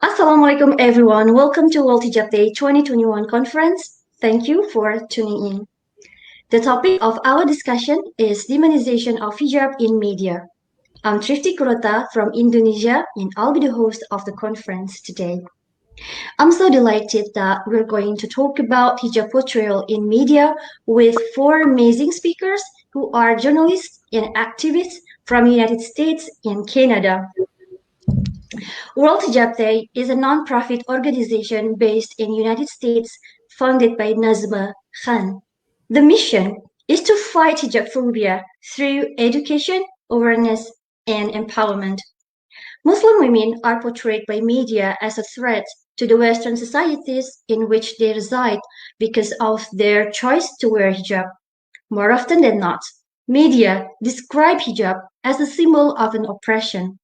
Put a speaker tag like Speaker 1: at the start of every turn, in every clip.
Speaker 1: Assalamualaikum everyone. Welcome to World Hijab Day 2021 conference. Thank you for tuning in. The topic of our discussion is demonization of hijab in media. I'm Trifty Qurrota from Indonesia and I'll be the host of the conference today. I'm so delighted that we're going to talk about hijab portrayal in media with four amazing speakers who are journalists and activists from the United States and Canada. World Hijab Day is a non-profit organization based in United States founded by Nazma Khan. The mission is to fight hijabophobia through education, awareness, and empowerment. Muslim women are portrayed by media as a threat to the Western societies in which they reside because of their choice to wear hijab. More often than not, media describe hijab as a symbol of an oppression.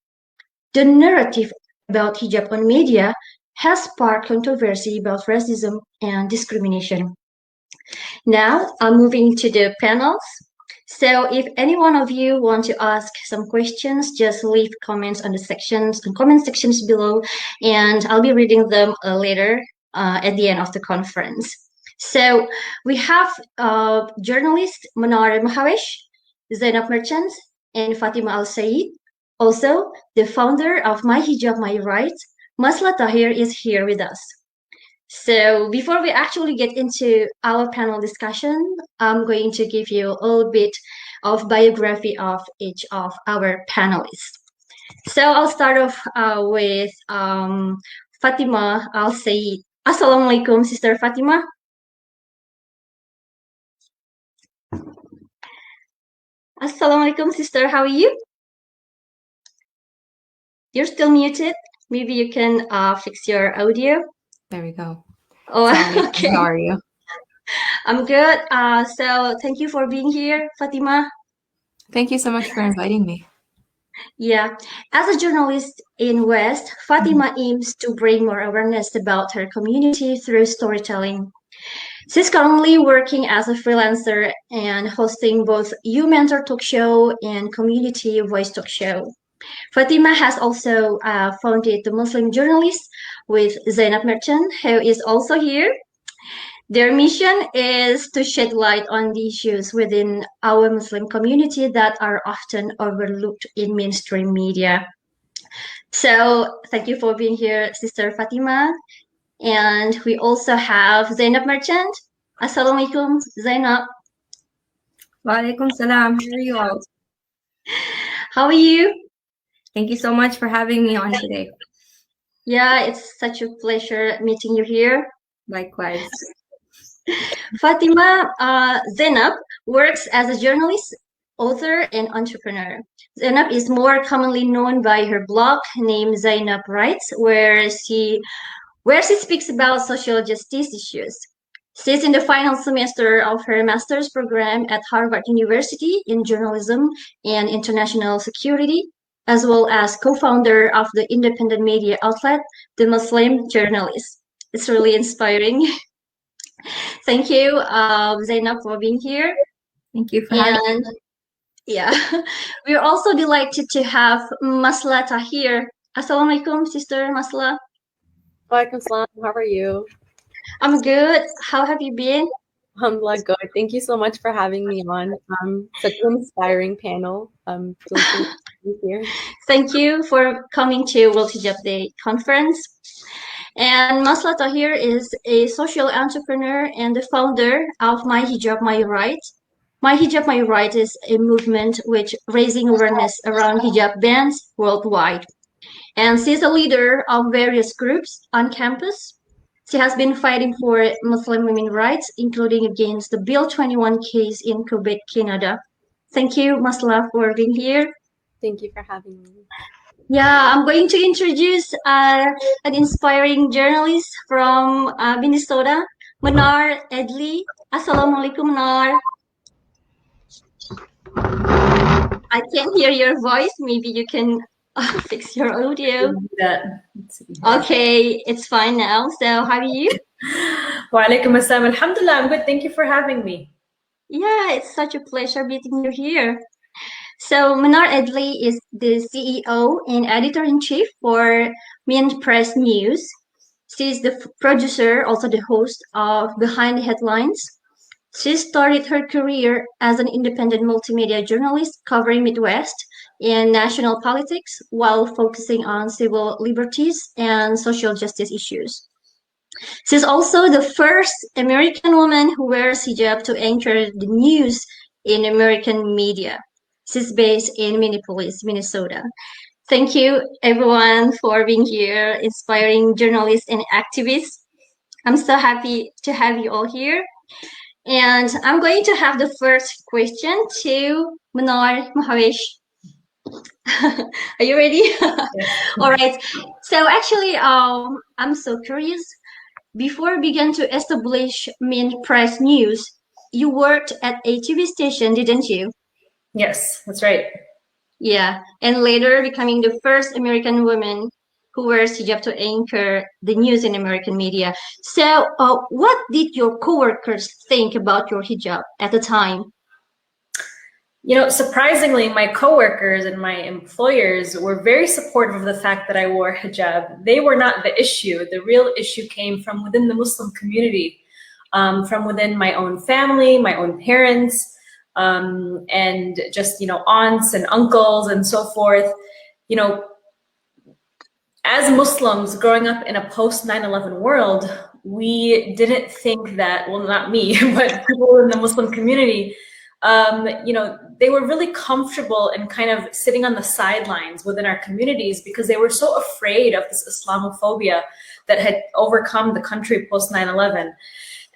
Speaker 1: The narrative about hijab on media has sparked controversy about racism and discrimination. Now, I'm moving to the panels. So if any one of you want to ask some questions, just leave comments on the comment sections below, and I'll be reading them later at the end of the conference. So we have journalist Mnar Zainab Merchant, and Fatima Al-Said. Also, the founder of My Hijab, My Right, Masla Tahir is here with us. So before we actually get into our panel discussion, I'm going to give you a little bit of biography of each of our panelists. So I'll start off with Fatima Al-Said. Assalamualaikum, Sister Fatima. Assalamualaikum, sister. How are you? You're still muted. Maybe you can fix your audio.
Speaker 2: There we go.
Speaker 1: Oh, okay.
Speaker 2: How are you?
Speaker 1: I'm good. So thank you for being here, Fatima.
Speaker 2: Thank you so much for inviting me.
Speaker 1: Yeah, as a journalist in West, Fatima aims to bring more awareness about her community through storytelling. She's currently working as a freelancer and hosting both You Mentor Talk Show and Community Voice Talk Show. Fatima has also founded the Muslim Journalist with Zainab Merchant, who is also here. Their mission is to shed light on the issues within our Muslim community that are often overlooked in mainstream media. So thank you for being here, Sister Fatima. And we also have Zainab Merchant. Assalamualaikum, Zainab.
Speaker 3: Walaikum salam. How are you all?
Speaker 1: How are you?
Speaker 3: Thank you so much for having me on today.
Speaker 1: Yeah, it's such a pleasure meeting you here.
Speaker 3: Likewise.
Speaker 1: Fatima Zainab works as a journalist, author, and entrepreneur. Zainab is more commonly known by her blog named Zainab Writes, where she speaks about social justice issues. She's in the final semester of her master's program at Harvard University in journalism and international security, as well as co-founder of the independent media outlet, The Muslim Journalist. It's really inspiring. Thank you, Zainab, for being here.
Speaker 3: Thank you for having me.
Speaker 1: Yeah, we're also delighted to have Masla Tahir. Assalamualaikum, Sister Masla.
Speaker 4: Walaikum salam. How are you?
Speaker 1: I'm good. How have you been?
Speaker 4: Alhamdulillah, good. Thank you so much for having me on. Such an inspiring panel. Here.
Speaker 1: Thank you for coming to World Hijab Day conference. And Masla Tahir is a social entrepreneur and the founder of My Hijab, My Right. My Hijab, My Right is a movement which raising awareness around hijab bans worldwide. And she's a leader of various groups on campus. She has been fighting for Muslim women's rights, including against the Bill 21 case in Quebec, Canada. Thank you, Masla, for being here.
Speaker 4: Thank you for having me.
Speaker 1: Yeah, I'm going to introduce an inspiring journalist from Minnesota, Mnar Adley. Assalamualaikum, Mnar. I can't hear your voice. Maybe you can fix your audio. Okay, it's fine now. So how are you?
Speaker 5: Walaikum assalam. Alhamdulillah, I'm good. Thank you for having me.
Speaker 1: Yeah, it's such a pleasure meeting you here. So Mnar Adley is the CEO and editor-in-chief for Mintpress News. She's the producer, also the host of Behind the Headlines. She started her career as an independent multimedia journalist covering Midwest and national politics while focusing on civil liberties and social justice issues. She's also the first American woman who wears hijab to anchor the news in American media. She's based in Minneapolis, Minnesota. Thank you, everyone, for being here, inspiring journalists and activists. I'm so happy to have you all here. And I'm going to have the first question to Mnar Mahavesh. Are you ready? All right. So actually, I'm so curious. Before you began to establish Mintpress News, you worked at a TV station, didn't you?
Speaker 5: Yes, that's right.
Speaker 1: Yeah, and later becoming the first American woman who wears hijab to anchor the news in American media. So, what did your coworkers think about your hijab at the time?
Speaker 5: You know, surprisingly, my coworkers and my employers were very supportive of the fact that I wore hijab. They were not the issue. The real issue came from within the Muslim community, from within my own family, my own parents, and just, you know, aunts and uncles and so forth. You know, as Muslims growing up in a post 9/11 world, we didn't think that, well, not me, but people in the Muslim community, you know, they were really comfortable in kind of sitting on the sidelines within our communities because they were so afraid of this Islamophobia that had overcome the country post 9/11.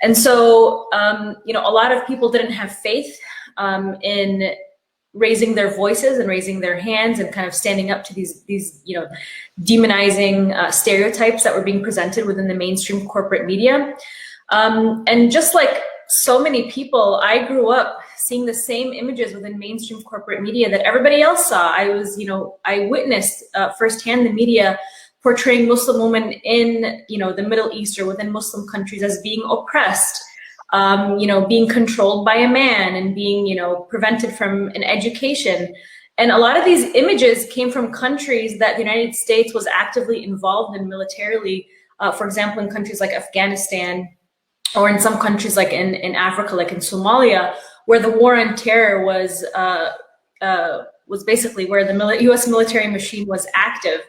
Speaker 5: And so, you know, a lot of people didn't have faith in raising their voices and raising their hands and kind of standing up to these you know, demonizing stereotypes that were being presented within the mainstream corporate media. And just like so many people, I grew up seeing the same images within mainstream corporate media that everybody else saw. I was, you know, I witnessed firsthand the media portraying Muslim women in, you know, the Middle East or within Muslim countries as being oppressed, you know, being controlled by a man and being, you know, prevented from an education. And a lot of these images came from countries that the United States was actively involved in militarily, for example, in countries like Afghanistan, or in some countries like in Africa, like in Somalia, where the war on terror was basically where the US military machine was active.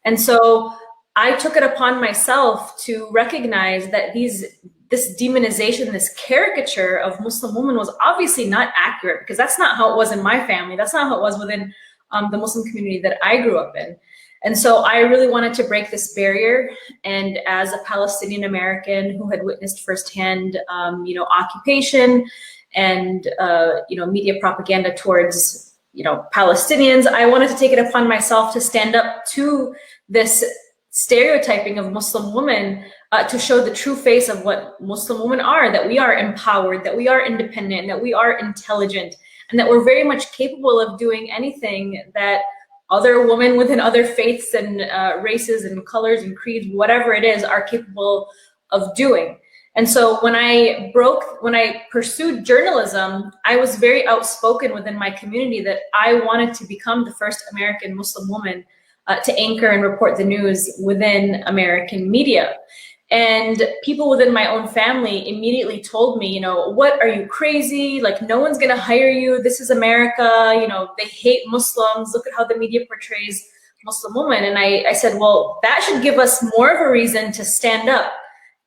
Speaker 5: And so I took it upon myself to recognize that this demonization, this caricature of Muslim women was obviously not accurate, because that's not how it was in my family. That's not how it was within the Muslim community that I grew up in. And so I really wanted to break this barrier. And as a Palestinian American who had witnessed firsthand, you know, occupation and, you know, media propaganda towards, you know, Palestinians, I wanted to take it upon myself to stand up to this stereotyping of Muslim women, to show the true face of what Muslim women are, that we are empowered, that we are independent, that we are intelligent, and that we're very much capable of doing anything that other women within other faiths and races and colors and creeds, whatever it is, are capable of doing. And so when I pursued journalism, I was very outspoken within my community that I wanted to become the first American Muslim woman to anchor and report the news within American media. And people within my own family immediately told me, you know, what, are you crazy? Like, no one's gonna hire you. This is America. You know, they hate Muslims. Look at how the media portrays Muslim women. And I said, well, that should give us more of a reason to stand up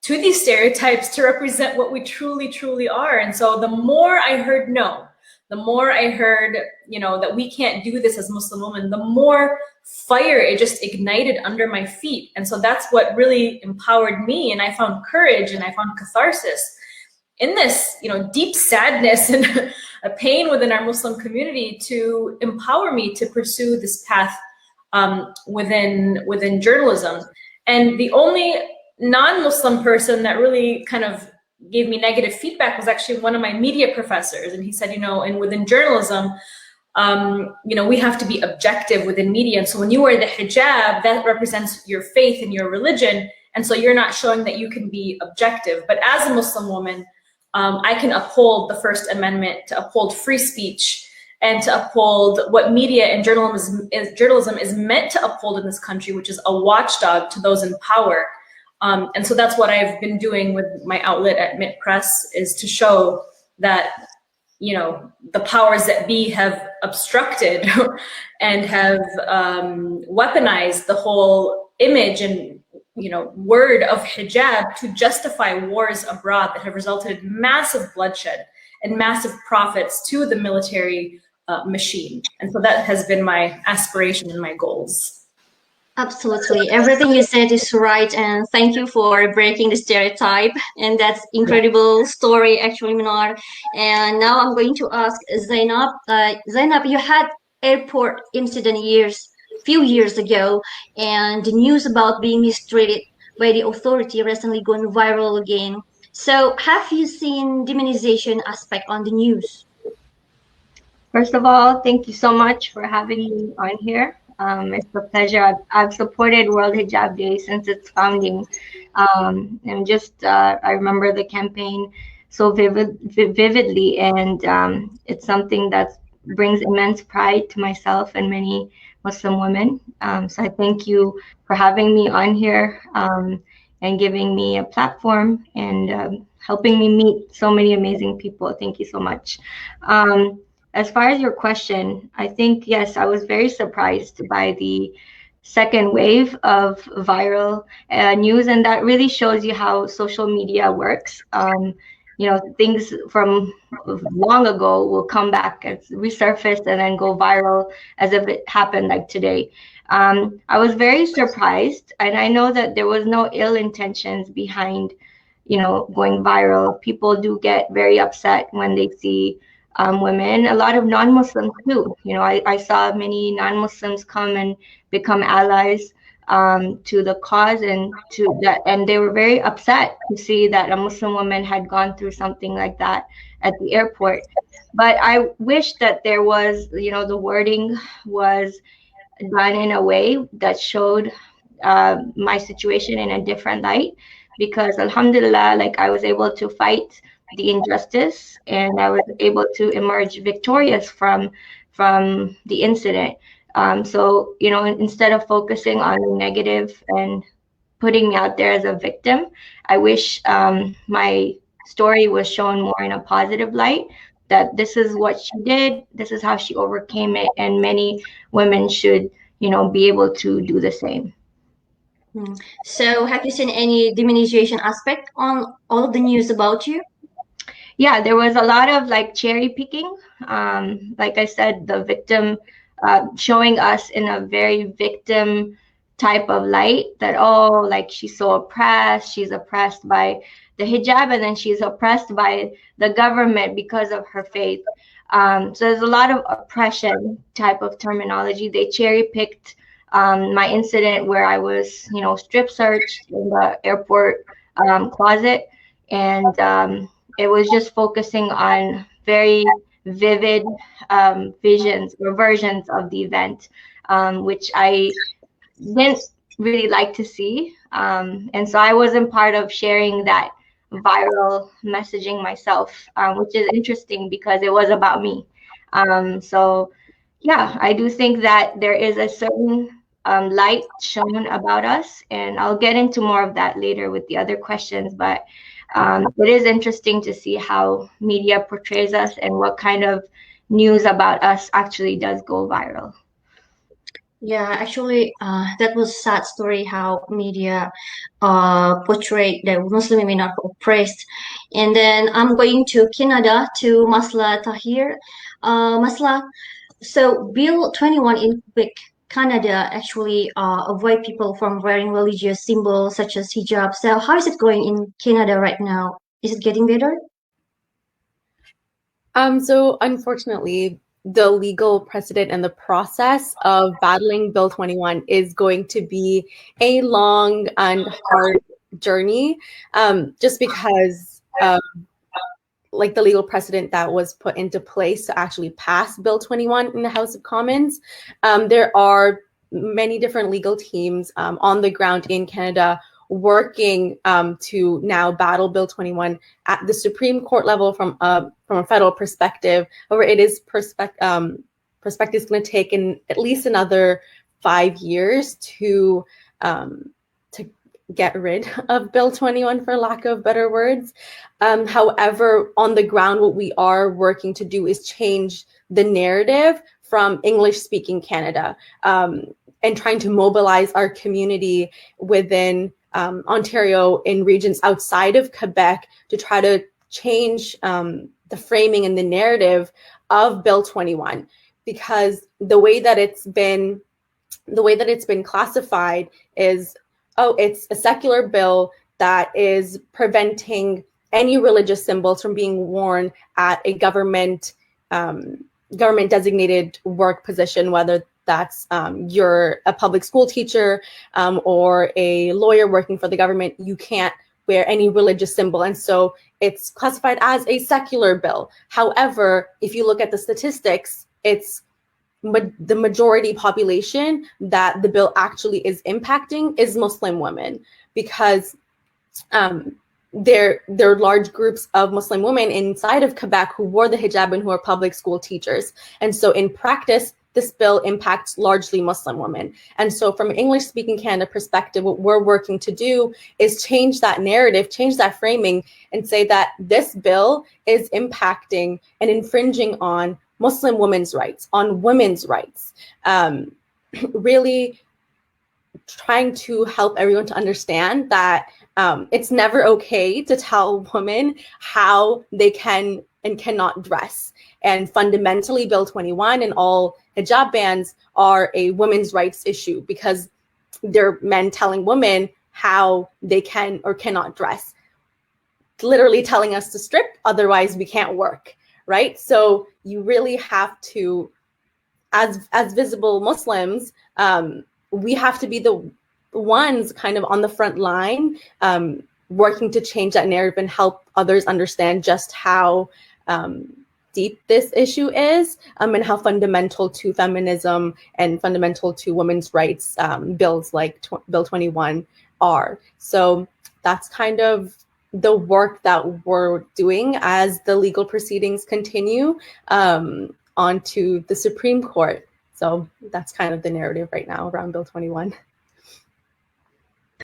Speaker 5: to these stereotypes, to represent what we truly, truly are. And so the more I heard no, the more I heard, you know, that we can't do this as Muslim women, the more fire it just ignited under my feet. And so that's what really empowered me. And I found courage and I found catharsis in this, you know, deep sadness and a pain within our Muslim community, to empower me to pursue this path within journalism. And the only non-Muslim person that really kind of gave me negative feedback was actually one of my media professors. And he said, you know, and within journalism, you know, we have to be objective within media. And so when you wear the hijab, that represents your faith and your religion. And so you're not showing that you can be objective. But as a Muslim woman, I can uphold the First Amendment, to uphold free speech and to uphold what media and journalism is meant to uphold in this country, which is a watchdog to those in power. And so that's what I've been doing with my outlet at Mintpress, is to show that, you know, the powers that be have obstructed and have weaponized the whole image and, you know, word of hijab to justify wars abroad that have resulted in massive bloodshed and massive profits to the military machine. And so that has been my aspiration and my goals.
Speaker 1: Absolutely. Everything you said is right, and thank you for breaking the stereotype. And that's incredible story, actually, Mnar. And now I'm going to ask Zainab. Zainab, you had airport incident few years ago, and the news about being mistreated by the authority recently gone viral again. So have you seen demonization aspect on the news?
Speaker 3: First of all, thank you so much for having me on here. It's a pleasure. I've supported World Hijab Day since its founding. And just, I remember the campaign so vividly, and it's something that brings immense pride to myself and many Muslim women. So I thank you for having me on here and giving me a platform and helping me meet so many amazing people. Thank you so much. As far as your question, I think, yes, I was very surprised by the second wave of viral news, and that really shows you how social media works. You know, things from long ago will come back and resurface and then go viral as if it happened like today. I was very surprised, and I know that there was no ill intentions behind, you know, going viral. People do get very upset when they see women, a lot of non-Muslims too. You know, I saw many non-Muslims come and become allies to the cause and to that, and they were very upset to see that a Muslim woman had gone through something like that at the airport. But I wish that there was, you know, the wording was done in a way that showed my situation in a different light, because alhamdulillah, like, I was able to fight the injustice, and I was able to emerge victorious from the incident. So, you know, instead of focusing on the negative and putting me out there as a victim, I wish my story was shown more in a positive light, that this is what she did, this is how she overcame it, and many women should, you know, be able to do the same.
Speaker 1: So have you seen any demonization aspect on all of the news about you?
Speaker 3: Yeah, there was a lot of like cherry picking. Like I said, the victim showing us in a very victim type of light, that, oh, like, she's so oppressed, she's oppressed by the hijab, and then she's oppressed by the government because of her faith. So there's a lot of oppression type of terminology. They cherry picked my incident where I was, you know, strip searched in the airport closet, and it was just focusing on very vivid visions or versions of the event, which I didn't really like to see. And so I wasn't part of sharing that viral messaging myself, which is interesting because it was about me. So yeah, I do think that there is a certain light shown about us, and I'll get into more of that later with the other questions, but it is interesting to see how media portrays us and what kind of news about us actually does go viral.
Speaker 1: Yeah, actually, that was a sad story how media portrayed that Muslim women are oppressed. And then I'm going to Canada, to Masla Tahir. Masla, so Bill 21 in Quebec, Canada, actually avoid people from wearing religious symbols such as hijab. So how is it going in Canada right now? Is it getting better?
Speaker 4: So unfortunately, the legal precedent and the process of battling Bill 21 is going to be a long and hard journey, just because like the legal precedent that was put into place to actually pass Bill 21 in the House of Commons. There are many different legal teams on the ground in Canada working to now battle Bill 21 at the Supreme Court level from a federal perspective. However, it is perspective is going to take at least another 5 years to get rid of Bill 21, for lack of better words. However, on the ground, what we are working to do is change the narrative from English-speaking Canada, and trying to mobilize our community within Ontario in regions outside of Quebec to try to change the framing and the narrative of Bill 21, because the way that it's been classified is, oh, it's a secular bill that is preventing any religious symbols from being worn at a government designated work position, whether that's you're a public school teacher or a lawyer working for the government. You can't wear any religious symbol. And so it's classified as a secular bill. However, if you look at the statistics, it's the majority population that the bill actually is impacting is Muslim women, because there are large groups of Muslim women inside of Quebec who wore the hijab and who are public school teachers. And so in practice, this bill impacts largely Muslim women. And so from an English-speaking Canada perspective, what we're working to do is change that narrative, change that framing, and say that this bill is impacting and infringing on Muslim women's rights, on women's rights. Really trying to help everyone to understand that it's never okay to tell women how they can and cannot dress. And fundamentally, Bill 21 and all hijab bans are a women's rights issue, because they're men telling women how they can or cannot dress, literally telling us to strip, otherwise we can't work, right? So you really have to, as visible Muslims, we have to be the ones kind of on the front line, working to change that narrative and help others understand just how deep this issue is, and how fundamental to feminism and fundamental to women's rights bills like Bill 21 are. So that's kind of the work that we're doing as the legal proceedings continue onto the Supreme Court. So that's kind of the narrative right now around Bill 21.